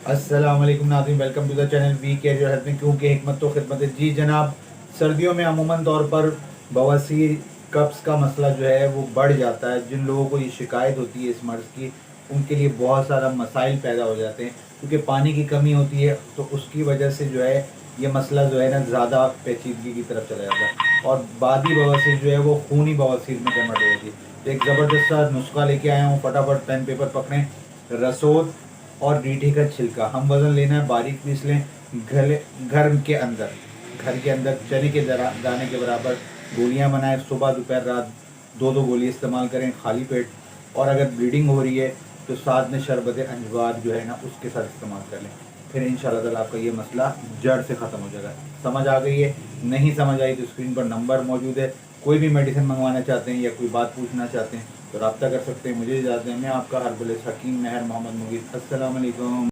अस्सलाम वालेकुम नाज़रीन, welcome to the channel we care your health में क्योंकि हिकमत तो खिदमत है। जी जनाब, सर्दियों में अमूमन तौर पर बवासीर कब्ज़ का मसला जो है वो बढ़ जाता है। जिन लोगों को ये शिकायत होती है इस मर्ज़ की, उनके लिए बहुत सारा मसाइल पैदा हो जाते हैं क्योंकि पानी की कमी होती है, तो उसकी वजह से जो है ये मसला जो है ना ज़्यादा पेचीदगी की तरफ चला जाता है और बादी बवासीर जो है वो खूनी बवासीर में कन्वर्ट हो जाती है। तो एक ज़बरदस्त सा नुस्खा लेके आया हूँ, फटाफट पेन पेपर पकड़ें। रसोद और रीठे का छिलका हम वज़न लेना है, बारीक पीस लें। घर के अंदर चने के दाने के बराबर गोलियां बनाएं। सुबह दोपहर रात दो दो गोली इस्तेमाल करें खाली पेट। और अगर ब्लीडिंग हो रही है तो साथ में शरबत अंजवार जो है ना उसके साथ इस्तेमाल कर लें। फिर इंशाल्लाह ताला आपका ये मसला जड़ से ख़त्म हो जाएगा। समझ आ गई है? नहीं समझ आई तो स्क्रीन पर नंबर मौजूद है। कोई भी मेडिसिन मंगवाना चाहते हैं या कोई बात पूछना चाहते हैं तो रब्ता कर सकते हैं। मुझे इजाज़त दें, मैं आपका हर्बलिस्ट हकीम महर मोहम्मद मुगीथ। अस्सलाम वालेकुम।